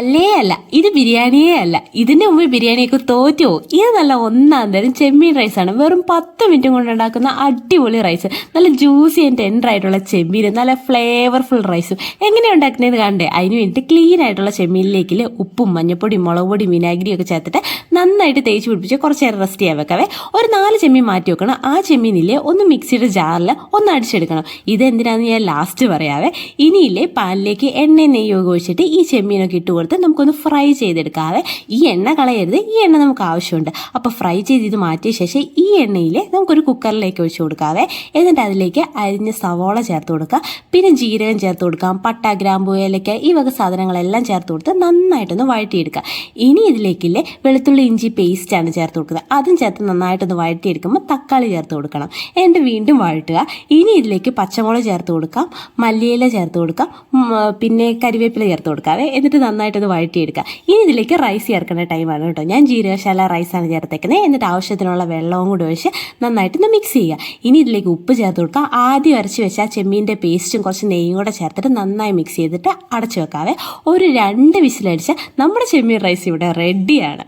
അല്ലേ അല്ല, ഇത് ബിരിയാണിയേ അല്ല. ഇതിന്റെ മുമ്പ് ബിരിയാണിയൊക്കെ തോറ്റു പോകും. ഇത് നല്ല ഒന്നാം തരം ചെമ്മീൻ റൈസാണ്. വെറും 10 മിനിറ്റ് കൊണ്ട് ഉണ്ടാക്കുന്ന അടിപൊളി റൈസ്. നല്ല ജ്യൂസി ആൻഡ് ടെൻഡർ ആയിട്ടുള്ള ചെമ്മീൻ, നല്ല ഫ്ലേവർഫുൾ റൈസും. എങ്ങനെയാണ് ഉണ്ടാക്കുന്നതെന്ന് കാണണ്ടേ? അതിന് വേണ്ടിയിട്ട് ക്ലീൻ ആയിട്ടുള്ള ചെമ്മീനിലേക്ക് ഉപ്പും മഞ്ഞപ്പൊടി മുളക് പൊടി വിനാഗിരിയും ഒക്കെ ചേർത്തിട്ട് നന്നായിട്ട് തേച്ച് പിടിപ്പിച്ച് കുറച്ച് നേരം റെസ്റ്റ് ചെയ്യാൻ വെക്കാവേ. ഒരു 4 ചെമ്മീൻ മാറ്റി വെക്കണം. ആ ചെമ്മീനില്ലേ ഒന്ന് മിക്സിയുടെ ജാറിൽ ഒന്ന് അടിച്ചെടുക്കണം. ഇതെന്തിനാന്ന് ഞാൻ ലാസ്റ്റ് പറയാവേ. ഇനിയില്ലേ പാനിലേക്ക് എണ്ണയും നെയ്യൊക്കെ ഒഴിച്ചിട്ട് ഈ ചെമ്മീനൊക്കെ ഇട്ട് കൊടുത്ത് നമുക്കൊന്ന് ഫ്രൈ ചെയ്തെടുക്കാവേ. ഈ എണ്ണ കളയരുത്, ഈ എണ്ണ നമുക്ക് ആവശ്യമുണ്ട്. അപ്പോൾ ഫ്രൈ ചെയ്ത് ഇത് മാറ്റിയ ശേഷം ഈ എണ്ണയിൽ നമുക്കൊരു കുക്കറിലേക്ക് ഒഴിച്ച് കൊടുക്കാവേ. എന്നിട്ട് അതിലേക്ക് അരിഞ്ഞ സവോള ചേർത്ത് കൊടുക്കുക, പിന്നെ ജീരകം ചേർത്ത് കൊടുക്കാം, പട്ട ഗ്രാമ്പൂ ഏലക്ക ഈ വക സാധനങ്ങളെല്ലാം ചേർത്ത് കൊടുത്ത് നന്നായിട്ടൊന്ന് വഴറ്റിയെടുക്കുക. ഇനി ഇതിലേക്കില്ലേ വെളുത്തുള്ളി ഇഞ്ചി പേസ്റ്റാണ് ചേർത്ത് കൊടുക്കുന്നത്. അതും ചേർത്ത് നന്നായിട്ടൊന്ന് വഴറ്റിയെടുക്കുമ്പോൾ തക്കാളി ചേർത്ത് കൊടുക്കണം. എന്നിട്ട് വീണ്ടും വഴറ്റുക. ഇനി ഇതിലേക്ക് പച്ചമുളക് ചേർത്ത് കൊടുക്കാം, മല്ലിയില ചേർത്ത് കൊടുക്കാം, പിന്നെ കരിവേപ്പില ചേർത്ത് കൊടുക്കാവേ. എന്നിട്ട് നന്നായിട്ടൊന്ന് വഴറ്റിയെടുക്കുക. ഇനി ഇതിലേക്ക് റൈസ് ചേർക്കേണ്ട ടൈമാണ് കേട്ടോ. ഞാൻ ജീരകശാല റൈസാണ് ചേർത്തേക്കുന്നത്. എന്നിട്ട് ആവശ്യത്തിനുള്ള വെള്ളവും കൂടി ഒഴിച്ച് നന്നായിട്ടൊന്ന് മിക്സ് ചെയ്യുക. ഇനി ഇതിലേക്ക് ഉപ്പ് ചേർത്ത് കൊടുക്കുക. ആദ്യം അരച്ച് വെച്ചാൽ ചെമ്മീൻ്റെ പേസ്റ്റും കുറച്ച് നെയ്യും കൂടെ ചേർത്തിട്ട് നന്നായി മിക്സ് ചെയ്തിട്ട് അടച്ചു വെക്കാവേ. ഒരു 2 വിസിലടിച്ചാൽ നമ്മുടെ ചെമ്മീൻ റൈസ് ഇവിടെ റെഡിയാണ്.